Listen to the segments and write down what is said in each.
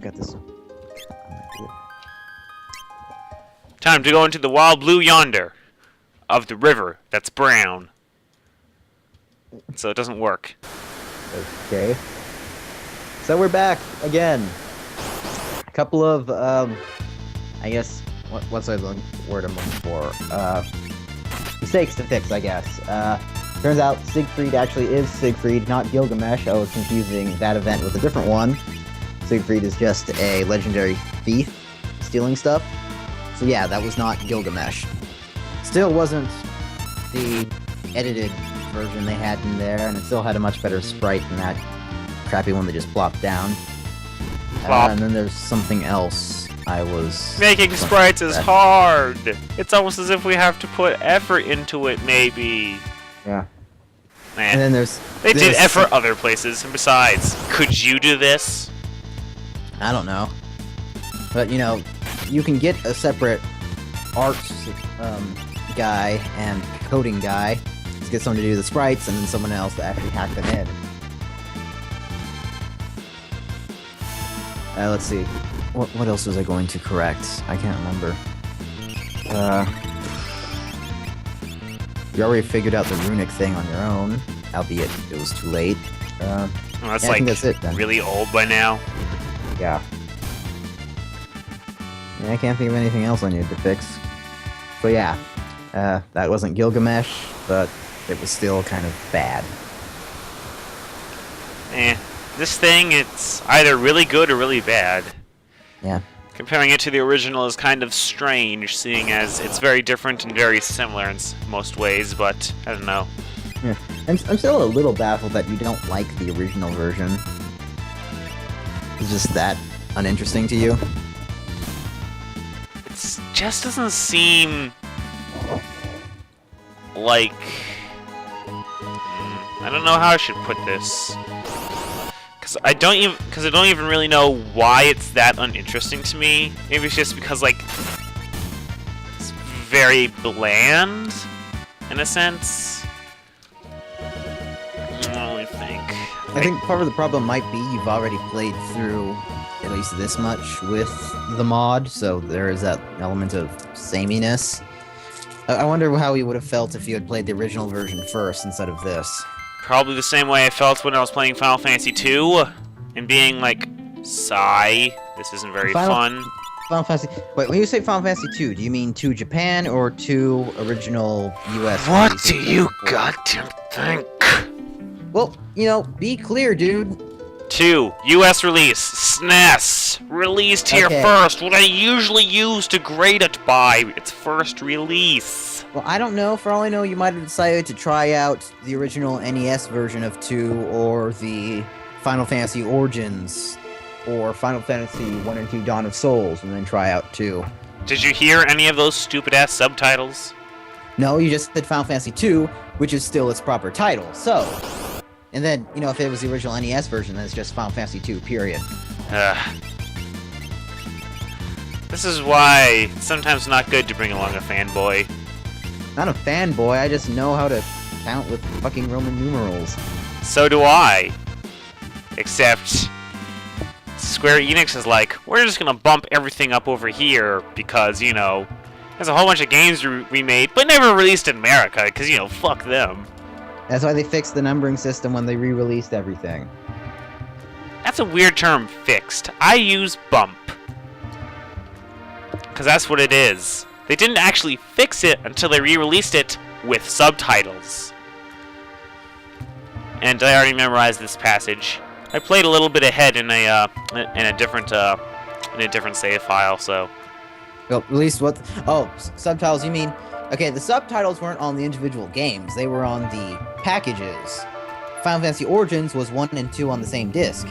got this. Time to go into the wild blue yonder of the river that's brown. So it doesn't work. Okay. So we're back again. A couple of, I guess, what's the word I'm looking for? Mistakes to fix, I guess. Turns out Siegfried actually is Siegfried, not Gilgamesh. I was confusing that event with a different one. Siegfried is just a legendary thief stealing stuff. So yeah, that was not Gilgamesh. Still wasn't the edited version they had in there, and it still had a much better sprite than that crappy one that just plopped down. And then there's something else I was... Making sprites is hard! It's almost as if we have to put effort into it, maybe. Yeah. Man. And then there's... They did effort other places, and besides, could you do this? I don't know. But, you know, you can get a separate art guy and coding guy. Just get someone to do the sprites, and then someone else to actually hack them in. Let's see. What else was I going to correct? I can't remember. You already figured out the runic thing on your own, albeit it was too late. Well, that's yeah, I like think that's it, then. really old by now. Yeah. I can't think of anything else I needed to fix. So yeah, that wasn't Gilgamesh, but it was still kind of bad. This thing, it's either really good or really bad. Yeah. Comparing it to the original is kind of strange, seeing as it's very different and very similar in most ways, but I don't know. Yeah. I'm still a little baffled that you don't like the original version. It's just that uninteresting to you? It just doesn't seem like... I don't know how I should put this. Because I don't even really know why it's that uninteresting to me. Maybe it's just because, like, it's very bland, in a sense. Let me think. I think part of the problem might be you've already played through at least this much with the mod, so there is that element of sameness. I wonder how you would have felt if you had played the original version first instead of this. Probably the same way I felt when I was playing Final Fantasy II, and being like, sigh, this isn't very fun. Final Fantasy... Wait, when you say Final Fantasy 2, do you mean 2 Japan or 2 original US? What do you goddamn think? Well, you know, be clear, dude. 2, US release, SNES, released here first, what I usually use to grade it by, its first release. Well, I don't know. For all I know, you might have decided to try out the original NES version of 2, or the Final Fantasy Origins, or Final Fantasy 1 and 2 Dawn of Souls, and then try out 2. Did you hear any of those stupid-ass subtitles? No, you just said Final Fantasy 2, which is still its proper title, so... And then, you know, if it was the original NES version, then it's just Final Fantasy 2, period. This is why it's sometimes not good to bring along a fanboy. Not a fanboy, I just know how to count with fucking Roman numerals. So do I. Except... Square Enix is like, we're just gonna bump everything up over here because, you know, there's a whole bunch of games we made, but never released in America, because, you know, fuck them. That's why they fixed the numbering system when they re-released everything. That's a weird term, fixed. I use bump. Because that's what it is. They didn't actually fix it until they re-released it with subtitles. And I already memorized this passage. I played a little bit ahead in a different save file, so. Well, at least what? Oh, subtitles. You mean? Okay, the subtitles weren't on the individual games; they were on the packages. Final Fantasy Origins was 1 and 2 on the same disc.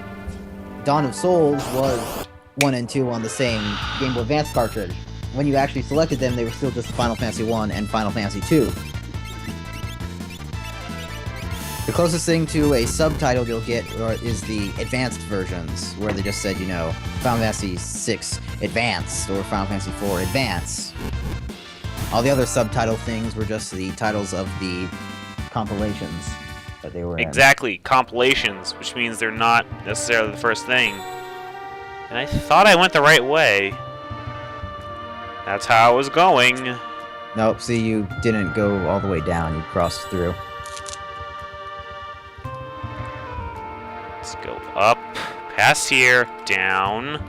Dawn of Souls was 1 and 2 on the same Game Boy Advance cartridge. When you actually selected them, they were still just Final Fantasy 1 and Final Fantasy 2. The closest thing to a subtitle you'll get is the advanced versions, where they just said, you know, Final Fantasy 6 Advanced or Final Fantasy 4 Advance. All the other subtitle things were just the titles of the compilations that they were in. Exactly, compilations, which means they're not necessarily the first thing. And I thought I went the right way. That's how I was going. Nope, see, you didn't go all the way down. You crossed through. Let's go up, past here, down.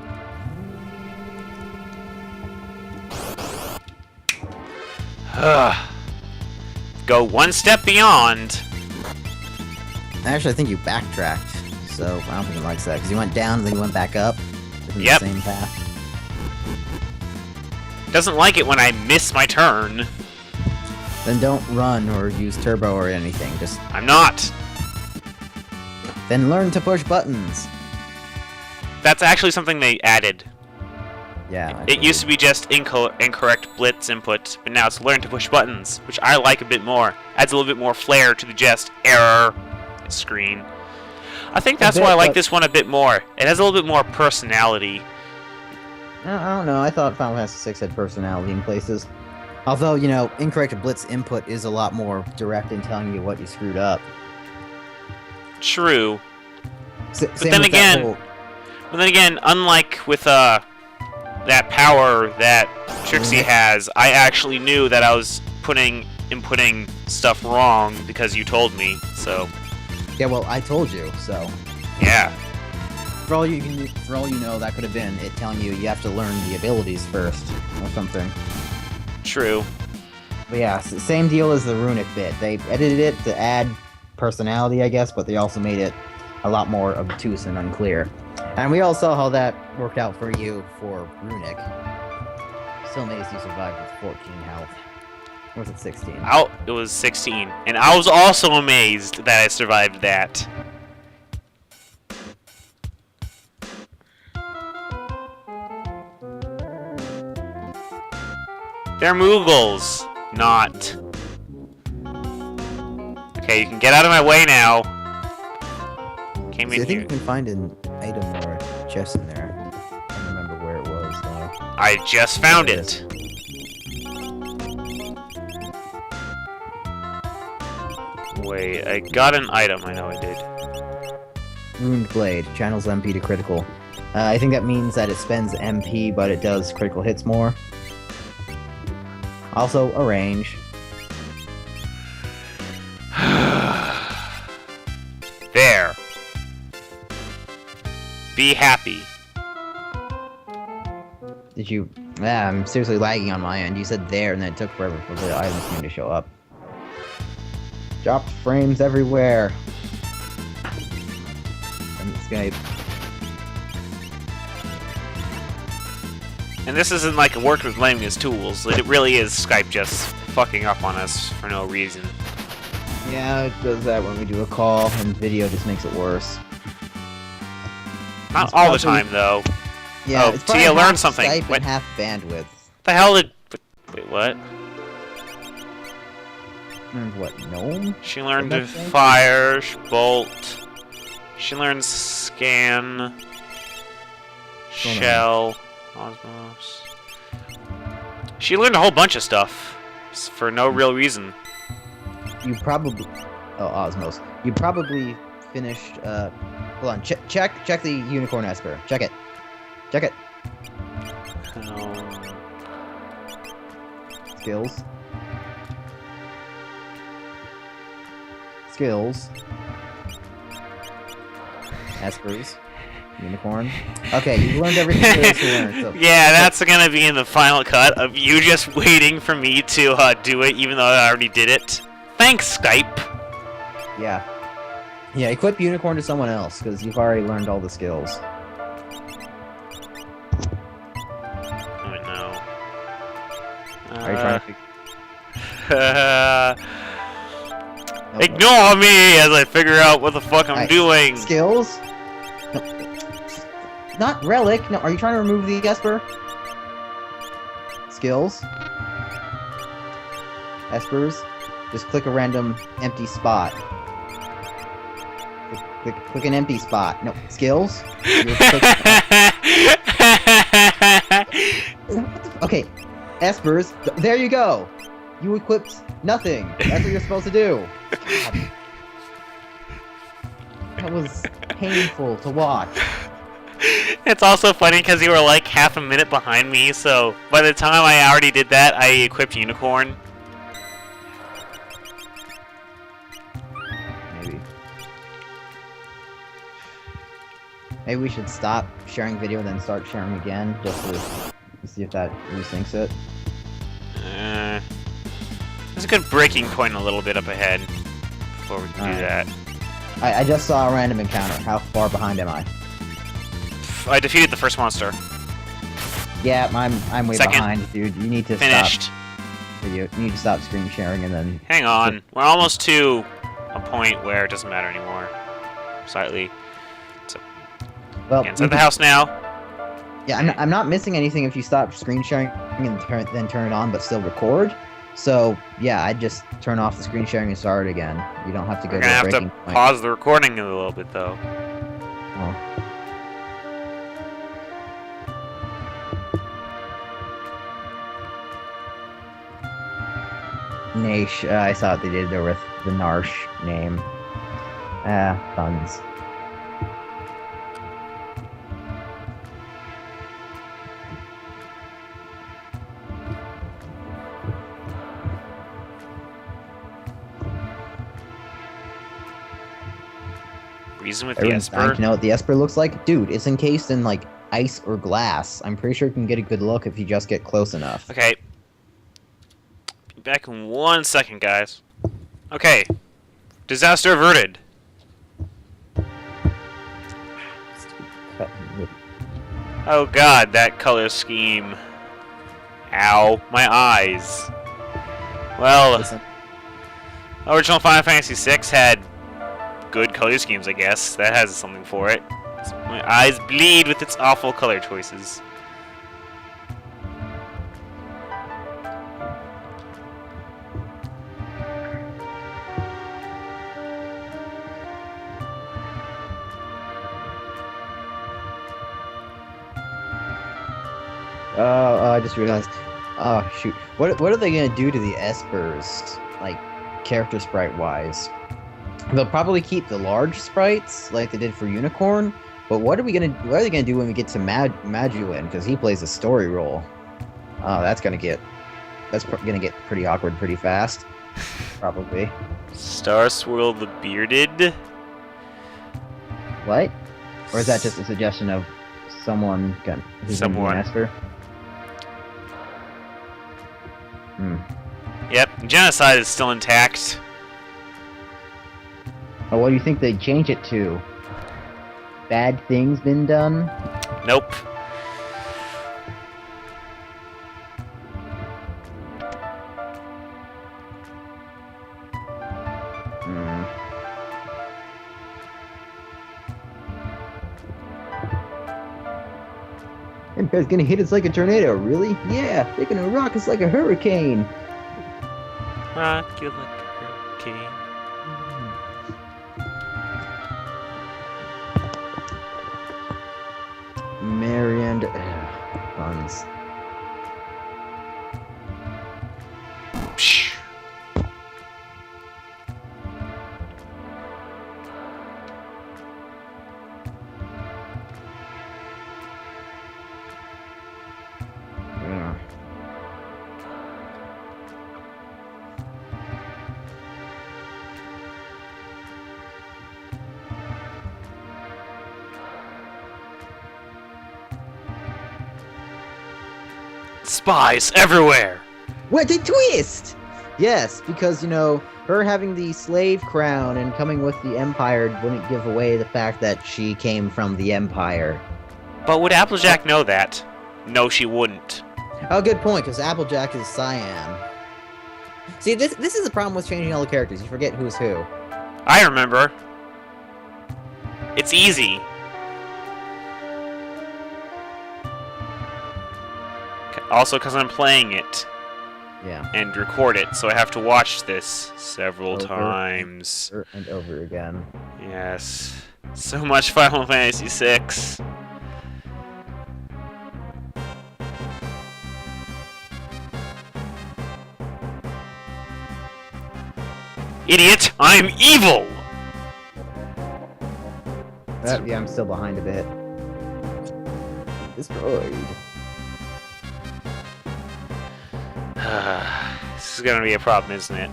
Go one step beyond. Actually, I think you backtracked, so I don't think he likes that, because you went down and then you went back up. Yep. The same path. Doesn't like it when I miss my turn. Then don't run or use turbo or anything. Just I'm not. then learn to push buttons. That's actually something they added. Yeah. It used to be just incorrect blitz input, but now it's learn to push buttons, which I like a bit more. Adds a little bit more flair to the just error screen. I think that's why I like this one a bit more. It has a little bit more personality. I don't know. I thought Final Fantasy VI had personality in places. Although, you know, incorrect blitz input is a lot more direct in telling you what you screwed up. True. But then again, unlike with that power that Trixie has, I actually knew that I was inputting stuff wrong because you told me. So. Yeah, well, I told you, so. Yeah. For all you know, that could have been it telling you you have to learn the abilities first, or something. True. But yeah, same deal as the runic bit. They edited it to add personality, I guess, but they also made it a lot more obtuse and unclear. And we all saw how that worked out for you for runic. Still amazed you survived with 14 health. Or was it 16? It was 16. And I was also amazed that I survived that. They're Moogles, not. Okay, you can get out of my way now. Came in I think here. you can find an item or a chest in there. I don't remember where it was, though. I just found it. Wait, I got an item. I know I did. Ruined Blade. Channels MP to critical. I think that means that it spends MP, but it does critical hits more. Also, a range. There. Be happy. Did you... Yeah, I'm seriously lagging on my end. You said there, and then it took forever for the items for me to show up. Dropped frames everywhere. And Skype. And this isn't like a work with blaming his tools. It really is Skype just fucking up on us for no reason. Yeah, it does that when we do a call, and video just makes it worse. Not all the time, though. Yeah, oh, it's probably Tia learned half something. Skype What and half bandwidth. the hell did... Wait, what? And what, gnome? She learned to What did that say? fire, bolt. She learned scan, shell, osmos. She learned a whole bunch of stuff for no real reason. You probably... Oh, Osmos. You probably finished, Hold on, check the unicorn esper. Check it. Check it. Skills. Skills. Espers. Unicorn. Okay, you've learned everything there is to learn, so... Yeah, that's gonna be in the final cut of you just waiting for me to do it, even though I already did it. Thanks, Skype. Yeah. Yeah, equip unicorn to someone else, because you've already learned all the skills. Oh, no. Are you trying to Ignore me as I figure out what the fuck I'm doing. Skills? No. Not relic. No, are you trying to remove the Esper? Skills? Espers? Just click a random empty spot. Click an empty spot. No, skills? Okay, Espers, there you go! You equipped nothing. That's what you're supposed to do. God. That was painful to watch. It's also funny because you were like half a minute behind me, so by the time I already did that, I equipped Unicorn. Maybe we should stop sharing video and then start sharing again, just to see if that resyncs it. There's a good breaking point a little bit up ahead before we can do that. I just saw a random encounter. How far behind am I? I defeated the first monster. Yeah, I'm way Second. behind, dude. You need to Finished. You need to stop screen sharing and then... Hang on. We're almost to a point where it doesn't matter anymore. Slightly. So, well, inside the house now. Yeah, I'm not missing anything if you stop screen sharing and then turn it on, but still record. So, yeah, I'd just turn off the screen sharing and start it again. You don't have to go to a breaking point. Pause the recording a little bit, though. Oh. Nash, I saw what they did there with the Narsh name. Puns. Reason with the Everyone's dying Esper. to know what the Esper looks like? Dude, it's encased in, like, ice or glass. I'm pretty sure you can get a good look if you just get close enough. Okay. Be back in 1 second, guys. Okay. Disaster averted. Oh god, that color scheme. Ow, my eyes. Well, Listen. original Final Fantasy VI had good color schemes, I guess. That has something for it. My eyes bleed with its awful color choices. Oh, I just realized. Oh, shoot. What are they gonna do to the Espers, like, character sprite-wise? They'll probably keep the large sprites, like they did for Unicorn, but what are they gonna do when we get to Maduin, because he plays a story role? Oh, that's gonna get pretty awkward pretty fast. Probably. Star Swirl the Bearded? What? Or is that just a suggestion of someone who's gonna be an Esper? Yep, Genocide is still intact. Oh, what do you think they'd change it to? Bad things been done? Nope. Empire's gonna hit us like a tornado, really? Yeah, they're gonna rock us like a hurricane! Rock you like a hurricane. Marianne... puns. Psh. Spies everywhere! What a twist! Yes, because, you know, her having the slave crown and coming with the Empire wouldn't give away the fact that she came from the Empire. But would Applejack know that? No, she wouldn't. Oh, good point, because Applejack is Cyan. See, this is the problem with changing all the characters. You forget who's who. I remember. It's easy. Also, because I'm playing it. Yeah. And record it, so I have to watch this several times. And over again. Yes. So much Final Fantasy VI. Idiot! I'm evil! Yeah, I'm still behind a bit. Destroyed. This is gonna be a problem, isn't it?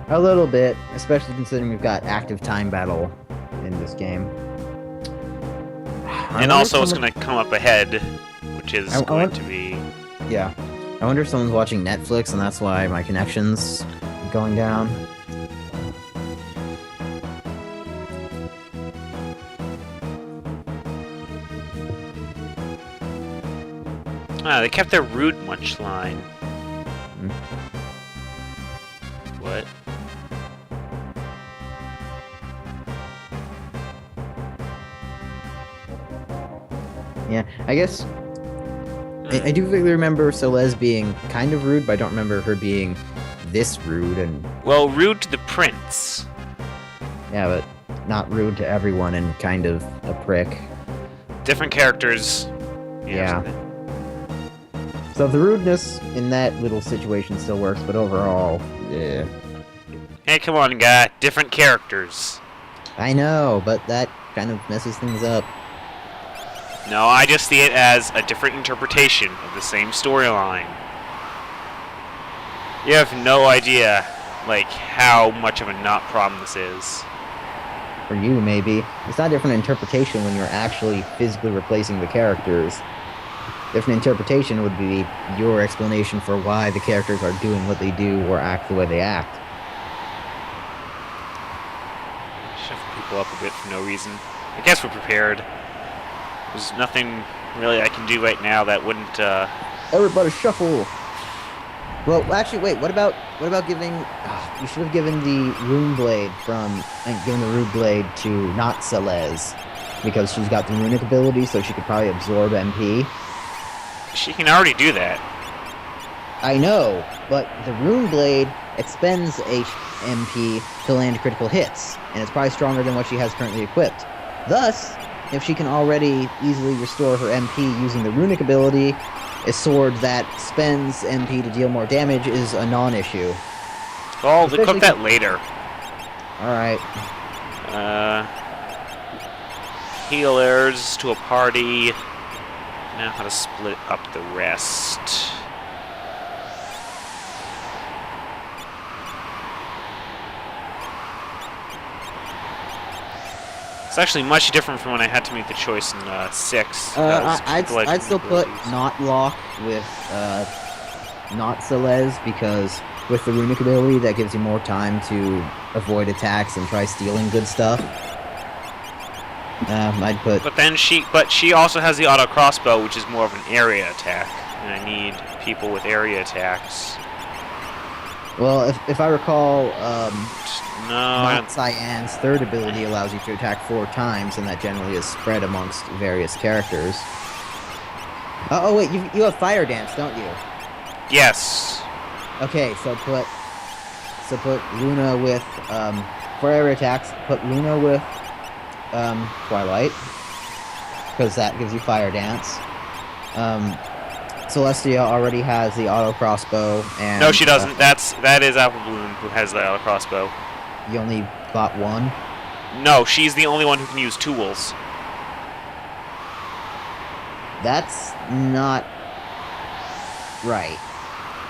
A little bit, especially considering we've got active time battle in this game. And also it's gonna come up ahead, which is going to be... Yeah. I wonder if someone's watching Netflix and that's why my connection's going down. Ah, they kept their rude munch line. What? Yeah, I guess... I do vaguely remember Celeste being kind of rude, but I don't remember her being this rude and... Well, rude to the prince. Yeah, but not rude to everyone and kind of a prick. Different characters. Yeah. So the rudeness in that little situation still works, but overall, yeah. Hey, come on, guy. Different characters. I know, but that kind of messes things up. No, I just see it as a different interpretation of the same storyline. You have no idea, like, how much of a not problem this is. For you, maybe. It's not a different interpretation when you're actually physically replacing the characters. Different interpretation would be your explanation for why the characters are doing what they do or act the way they act. Shuffle people up a bit for no reason. I guess we're prepared. There's nothing really I can do right now that wouldn't, Everybody shuffle! Well, actually, wait, what about giving... you should have given the Rune Blade given the Rune Blade to not Celeste, because she's got the runic ability, so she could probably absorb MP. She can already do that. I know, but the Rune Blade expends MP to land critical hits, and it's probably stronger than what she has currently equipped. Thus, if she can already easily restore her MP using the runic ability, a sword that spends MP to deal more damage is a non-issue. Well, we cook that later. Alright. Healers to a party. Now how to split up the rest. It's actually much different from when I had to make the choice in 6. I'd still put not Locke with not Celeste, because with the runic ability that gives you more time to avoid attacks and try stealing good stuff. I'd put... But she also has the auto crossbow, which is more of an area attack, and I need people with area attacks. Well, if I recall, no, Cyan's third ability allows you to attack 4 times, and that generally is spread amongst various characters. Oh wait, you have Fire Dance, don't you? Yes. Okay, so put Luna with for area attacks. Put Luna with Twilight, because that gives you Fire Dance. Celestia already has the auto crossbow, and no, she doesn't. That is Apple Bloom who has the auto crossbow. You only bought one? No, she's the only one who can use tools. That's not right.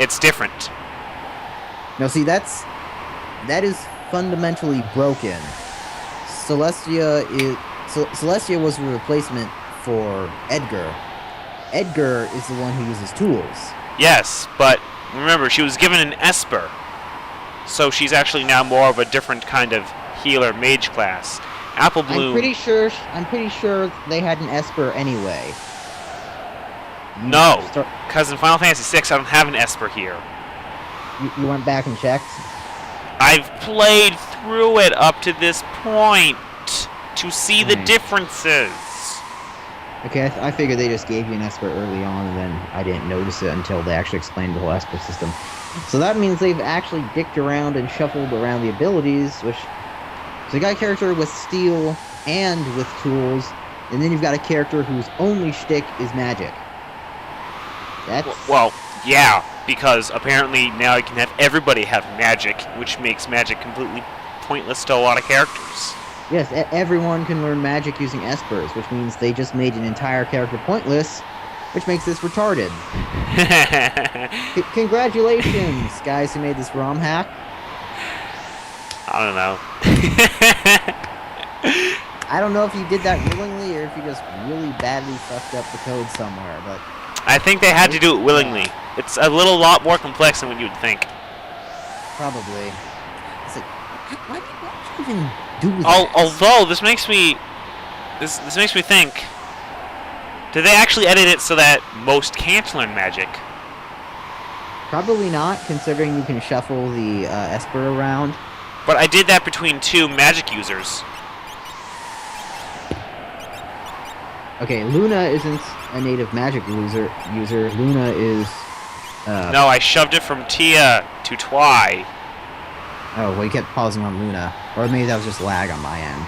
It's different. No, see, that is fundamentally broken. Celestia was a replacement for Edgar. Edgar is the one who uses tools. Yes, but remember, she was given an Esper. So she's actually now more of a different kind of healer mage class. Apple Bloom... I'm pretty sure they had an Esper anyway. No, because in Final Fantasy VI, I don't have an Esper here. You went back and checked? I've played through it up to this point to see the differences. Okay, I figured they just gave you an Esper early on, and then I didn't notice it until they actually explained the whole Esper system. So that means they've actually dicked around and shuffled around the abilities, which... So you got a character with steel and with tools, and then you've got a character whose only shtick is magic. That's... Well, yeah, because apparently now you can have everybody have magic, which makes magic completely pointless to a lot of characters. Yes, everyone can learn magic using espers, which means they just made an entire character pointless, which makes this retarded. Congratulations, guys who made this ROM hack. I don't know. I don't know if you did that willingly or if you just really badly fucked up the code somewhere, but I think they had to do it willingly. It's a lot more complex than what you would think. probably. It's like, why did you even do that? Although this makes me think. Did they actually edit it so that most can't learn magic? Probably not, considering you can shuffle the esper around. But I did that between 2 magic users. Okay, Luna isn't a native magic user. Luna is. No, I shoved it from Tia to Twy. Oh, well, you kept pausing on Luna, or maybe that was just lag on my end.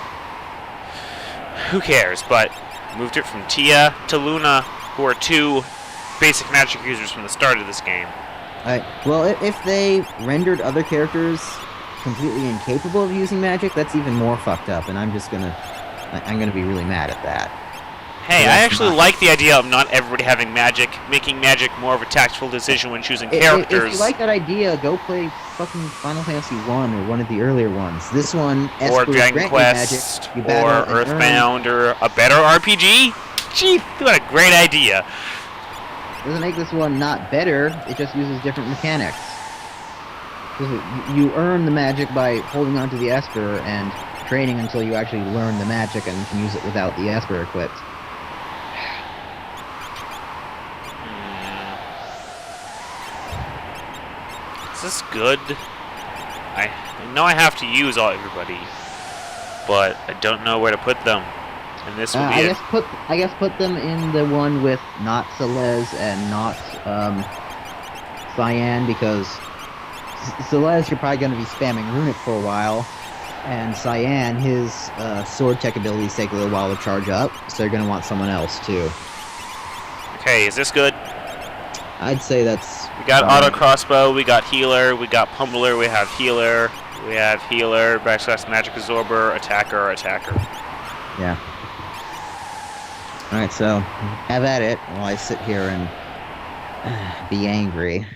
Who cares? But moved it from Tia to Luna, who are 2 basic magic users from the start of this game. Alright, well, if they rendered other characters completely incapable of using magic, that's even more fucked up, and I'm gonna be really mad at that. Hey, Yeah, I actually not- like the idea of not everybody having magic, making magic more of a tactful decision when choosing characters. If you like that idea, go play fucking Final Fantasy 1 or one of the earlier ones. This one, or Espers Dragon grant you Quest, magic, you or battle and earn- Earthbound, or a better RPG? Gee, what a great idea. Doesn't make this one not better, it just uses different mechanics. 'Cause you earn the magic by holding onto the Esper and training until you actually learn the magic and can use it without the Esper equipped. Is this good? I know I have to use everybody, but I don't know where to put them. And this will be I guess put them in the one with not Celeste and not Cyan, because Celeste you're probably going to be spamming Runic for a while, and Cyan, his sword tech abilities take a little while to charge up, so you're going to want someone else too. Okay, is this good? I'd say that's... We got auto crossbow, we got healer, we got pummeler, we have healer, backslash magic absorber, attacker. Yeah. Alright, so have at it while I sit here and be angry.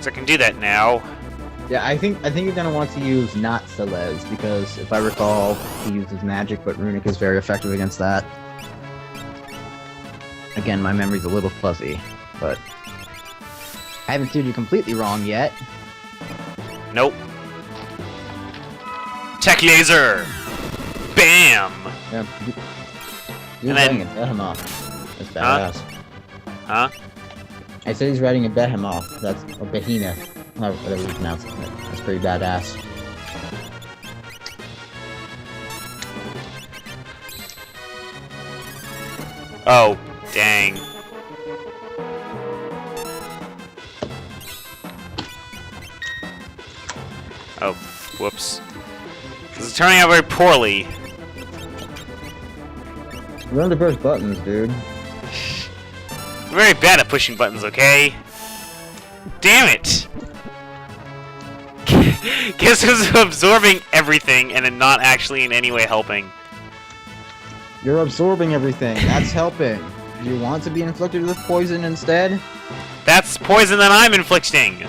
So I can do that now. Yeah, I think you're gonna want to use not Celeste, because if I recall, he uses magic, but Runic is very effective against that. Again, my memory's a little fuzzy, but I haven't steered you completely wrong yet. Nope. Tech laser! Bam! Yeah. He's And then- riding a behemoth. That's badass. Huh? I said he's riding a behemoth. That's a behemoth. Whatever you pronounce it. That's pretty badass. Oh, dang. Oh, whoops. This is turning out very poorly. Learn to push buttons, dude. I'm very bad at pushing buttons, okay? Damn it! Guess who's absorbing everything and then not actually in any way helping? You're absorbing everything. That's helping. Do you want to be inflicted with poison instead? That's poison that I'm inflicting!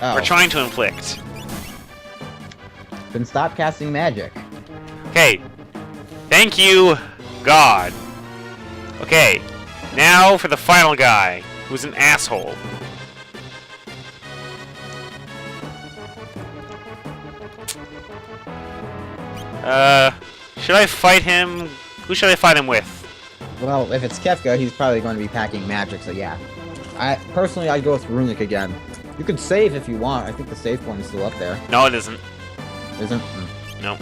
Oh. Or trying to inflict. Then stop casting magic. Okay. Thank you, God. Okay. Now for the final guy, who's an asshole. Should I fight him? Who should I fight him with? Well, if it's Kefka, he's probably going to be packing magic, so yeah. Personally, I'd go with Runic again. You could save if you want. I think the save point is still up there. No, it isn't. Isn't? No.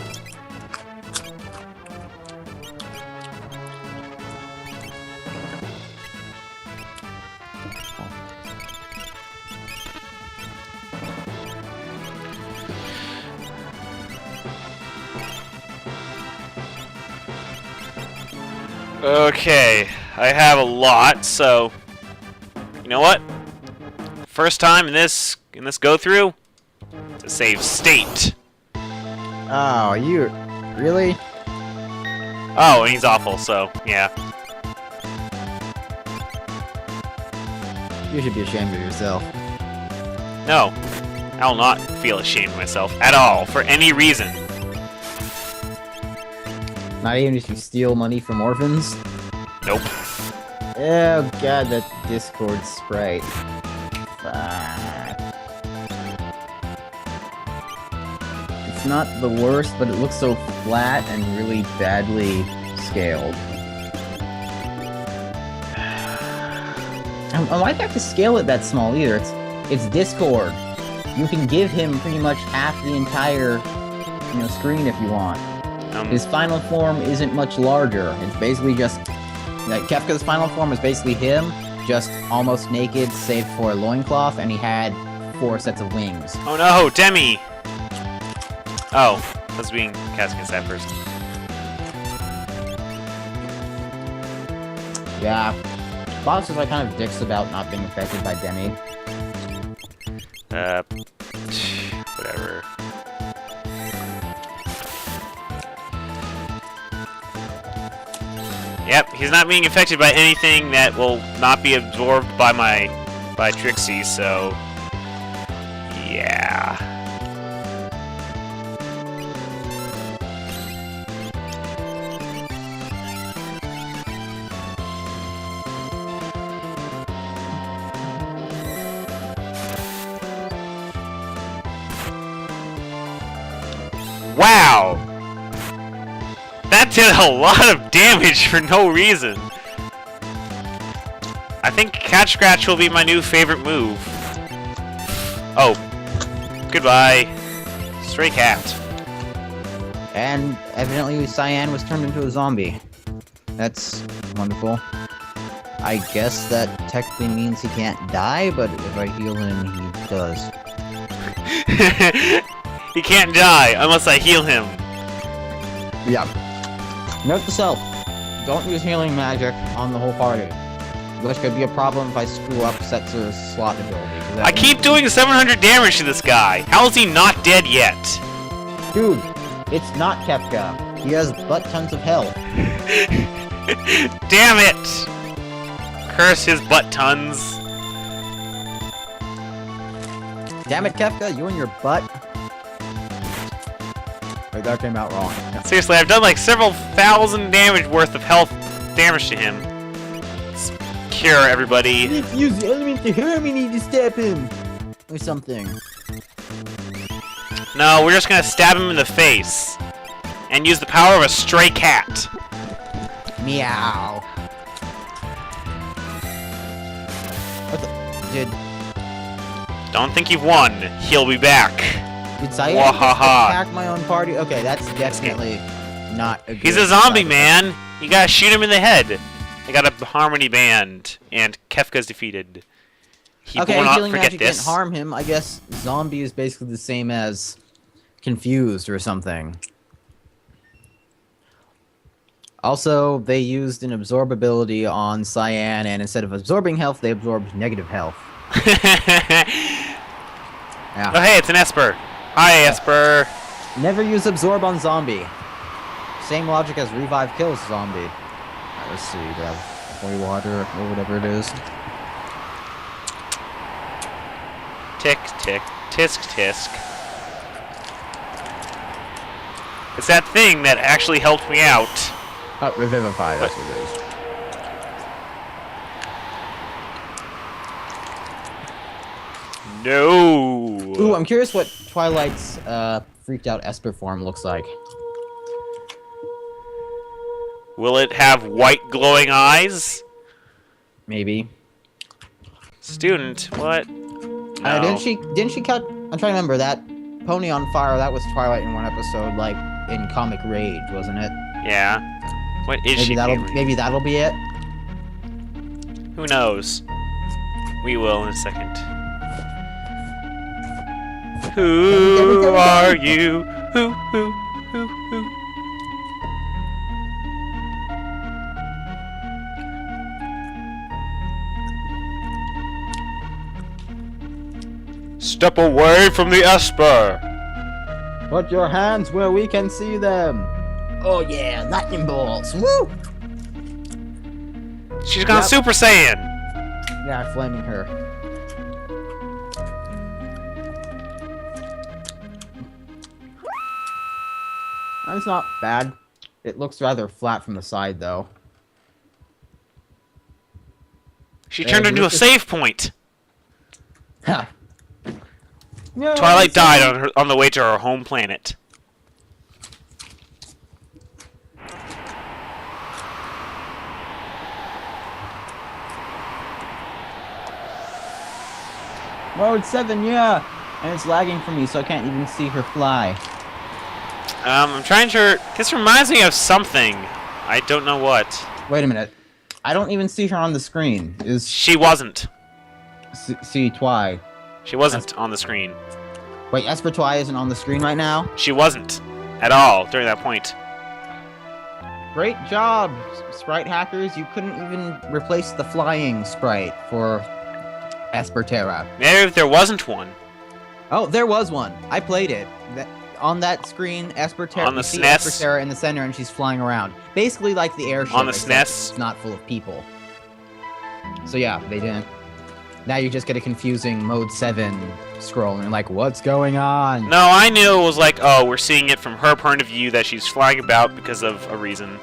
Okay, I have a lot, so you know what? First time in this go through to save state. Oh, you... Really? Oh, and he's awful, so yeah. You should be ashamed of yourself. No, I will not feel ashamed of myself at all for any reason. Not even if you steal money from orphans? Nope. Oh god, that Discord sprite. Fuck. It's not the worst, but it looks so flat and really badly scaled. Why'd you have to scale it that small either? It's Discord. You can give him pretty much half the entire, screen if you want. His final form isn't much larger. It's basically just... Like, Kefka's final form is basically him, just almost naked, save for a loincloth, and he had 4 sets of wings. Oh no, Demi! Oh, I was being cast against that person. Yeah. Bosses are kind of dicks about not being affected by Demi. Whatever. Yep, he's not being affected by anything that will not be absorbed by Trixie, so yeah. Wow! That did a lot of damage for no reason. I think Catch Scratch will be my new favorite move. Oh. Goodbye. Stray cat. And evidently Cyan was turned into a zombie. That's wonderful. I guess that technically means he can't die, but if I heal him, he does. He can't die unless I heal him. Yeah. Note to self, don't use healing magic on the whole party. Which could be a problem if I screw up Setsu's slot ability. I keep doing 700 damage to this guy. How is he not dead yet? Dude, it's not Kefka. He has butt tons of health. Damn it! Curse his butt tons. Damn it, Kefka, you and your butt. Wait, that came out wrong. Seriously, I've done like several thousand damage worth of health damage to him. Let's cure everybody. Let's use the element of harmony to stab him. Or something. No, we're just gonna stab him in the face. And use the power of a stray cat. Meow. What the? Did Don't think you've won. He'll be back. Cyan just attack my own party? Okay, that's definitely not a good He's a zombie, side man. You gotta shoot him in the head. I got a harmony band, and Kefka's defeated. He okay, will not healing forget magic this. didn't harm him. I guess zombie is basically the same as confused or something. Also, they used an absorb ability on Cyan, and instead of absorbing health, they absorbed negative health. Yeah. Oh, hey, it's an Esper. Hi, Esper. Never use absorb on zombie. Same logic as revive kills zombie. Alright, let's see. Grab holy water or whatever it is. Tick, tick, tisk, tisk. It's that thing that actually helped me out. Oh, revivify. That's what it is. No. Ooh, I'm curious what Twilight's freaked out Esper form looks like. Will it have white glowing eyes? Maybe. Student, what? No. Didn't she cut? I'm trying to remember that pony on fire. That was Twilight in one episode, like in Comic Rage, wasn't it? Yeah. What is Maybe she? maybe that'll be it. Who knows? We will in a second. Who are you? Who? Step away from the Esper! Put your hands where we can see them. Oh yeah, lightning bolts. Woo! She's gone Super Saiyan! Yeah, flaming her. That's not bad. It looks rather flat from the side, though. She turned into a save point! Ha! No, Twilight died on the way to her home planet. Mode 7, yeah! And it's lagging for me, so I can't even see her fly. I'm trying to... This reminds me of something. I don't know what. Wait a minute. I don't even see her on the screen. She wasn't. See Twi. She wasn't on the screen. Wait, Esper Twi isn't on the screen right now? She wasn't. At all, during that point. Great job, sprite hackers. You couldn't even replace the flying sprite for Esper Terra. Maybe if there wasn't one. Oh, there was one. I played it. On that screen, Esper Terra. On the you see SNES? Esper Terra in the center, and she's flying around. Basically like the airship. On the except SNES? It's not full of people. So yeah, they didn't. Now you just get a confusing Mode 7 scroll, and you're like, what's going on? No, I knew it was like, oh, we're seeing it from her point of view that she's flying about because of a reason.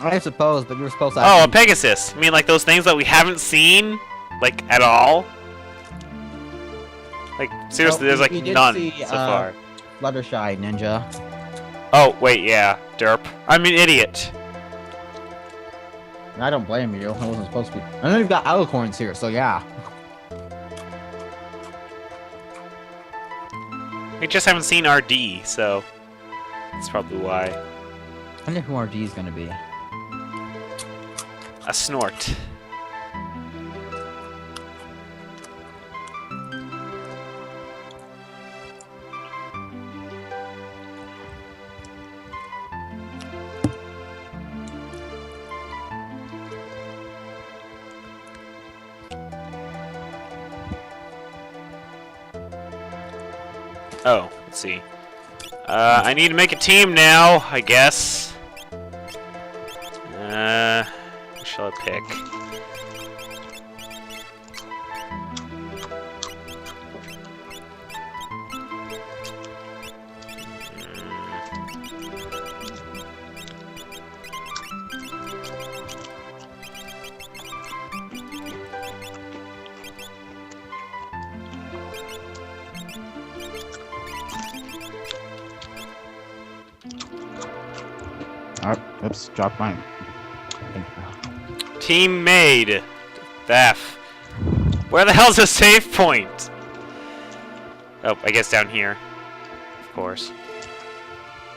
I suppose, but you were supposed to... Oh, a Pegasus. I mean, like those things that we haven't seen, like, at all? Like, seriously, there's like none so far. Fluttershy Ninja. Oh, wait, yeah. Derp. I'm an idiot. I don't blame you. I wasn't supposed to be. I know you've got Alicorns here, so yeah. We just haven't seen RD, so that's probably why. I wonder who RD is gonna be. A snort. Oh, let's see. I need to make a team now, I guess. Who shall I pick? Oh, oops, dropped mine. Team made. Bath. Where the hell's the save point? Oh, I guess down here. Of course.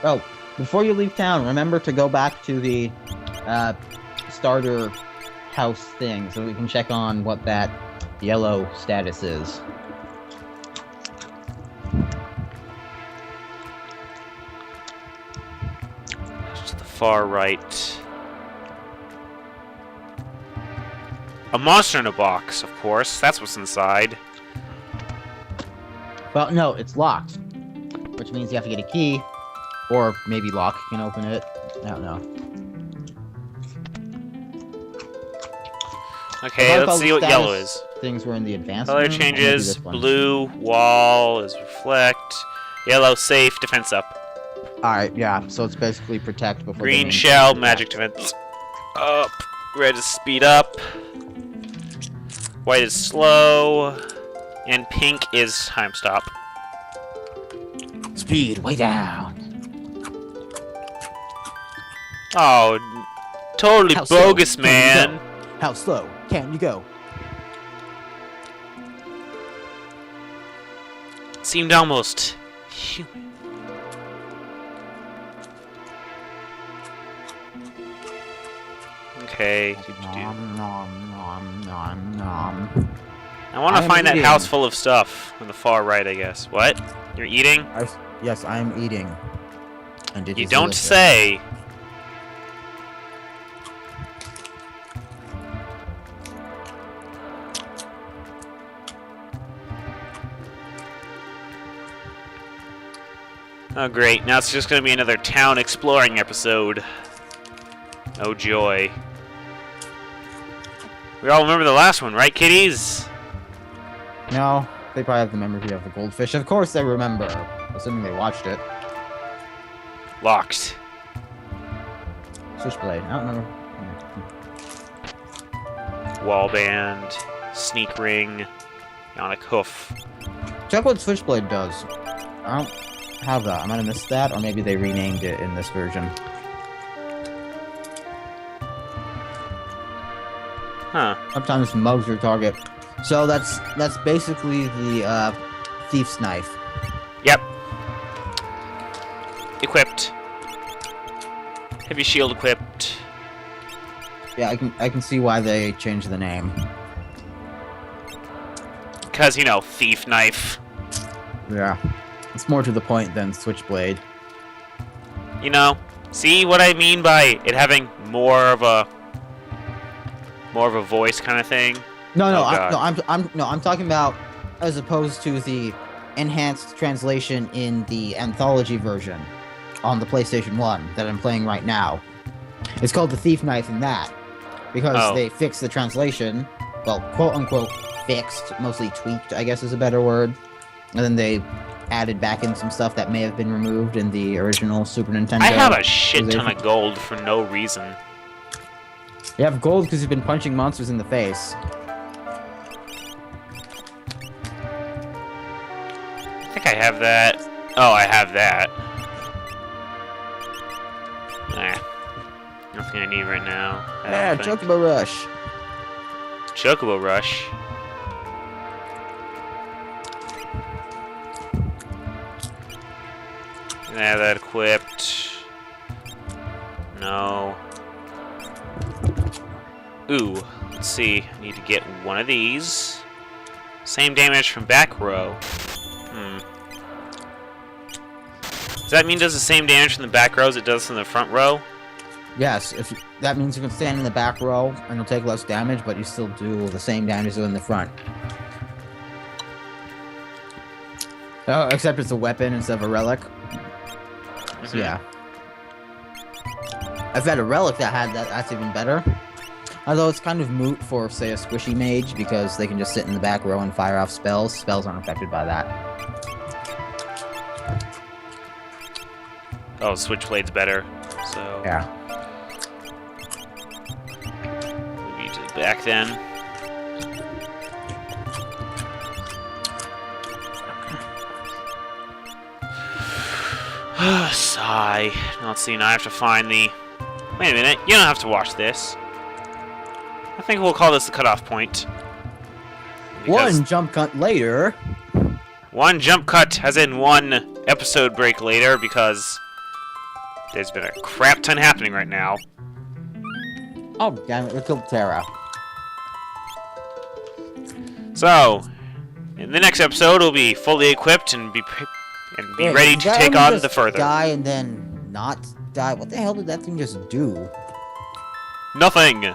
Oh, before you leave town, remember to go back to the starter house thing so we can check on what that yellow status is. To the far right. A monster in a box, of course. That's what's inside. Well, no, it's locked, which means you have to get a key, or maybe Locke can open it. I don't know. Okay, let's see what yellow is. Things were in the advanced Color room, or maybe changes. this one. Blue, wall is reflect. Yellow, safe, defense up. Alright, yeah, so it's basically protect before the Green main shell, thing. magic defense up. Red is speed up. White is slow. And pink is time stop. Speed way down. Oh, totally How slow bogus, can you man. go? How slow can you go? Seemed almost human. Okay. Nom, nom, nom, nom, nom. I want to I'm find that eating. house full of stuff on the far right, I guess. What? You're eating? Yes, I am eating. And it You is don't delicious. say. Oh great, now it's just gonna be another town exploring episode. Oh joy. We all remember the last one, right kitties? No, they probably have the memory of the goldfish. Of course they remember, assuming they watched it. Locked. Switchblade, I don't remember. Wallband. Sneak ring. Yonic hoof. Check what Switchblade does. I don't have that. I might have missed that, or maybe they renamed it in this version. Huh. Sometimes mugs your target. So that's basically the thief's knife. Yep. Equipped. Heavy shield equipped. Yeah, I can see why they changed the name. Because, you know, thief knife. Yeah, it's more to the point than Switchblade. You know, see what I mean by it having more of a voice kind of thing? No, Oh, God. I'm talking about as opposed to the enhanced translation in the anthology version on the PlayStation 1 that I'm playing right now. It's called the thief knife in that because Oh. they fixed the translation. Well, quote unquote fixed, mostly tweaked, I guess is a better word. And then they added back in some stuff that may have been removed in the original Super Nintendo. I have a shit ton version. of gold for no reason. You have gold because you've been punching monsters in the face. I think I have that. Oh, I have that. Nothing I need right now. I Yeah, don't think. Chocobo Rush. Chocobo Rush. Can I have that equipped? No. Ooh, let's see. I need to get one of these. Same damage from back row. Does that mean it does the same damage from the back row as it does from the front row? Yes, that means you can stand in the back row and you'll take less damage, but you still do the same damage as in the front. Oh, except it's a weapon instead of a relic. So yeah. I've had a relic that had that. That's even better. Although it's kind of moot for, say, a squishy mage because they can just sit in the back row and fire off spells. Spells aren't affected by that. Oh, Switchblade's better. So Yeah. move you to the back then. Sigh. Now let's see. Now I have to find the Wait a minute, you don't have to watch this. I think we'll call this the cutoff point. Because One jump cut later. one jump cut, as in one episode break later, because there's been a crap ton happening right now. Oh, damn it, we killed Terra. So, in the next episode, we'll be fully equipped and be Wait, ready did to that take one on just the further. Die and then not die? What the hell did that thing just do? Nothing.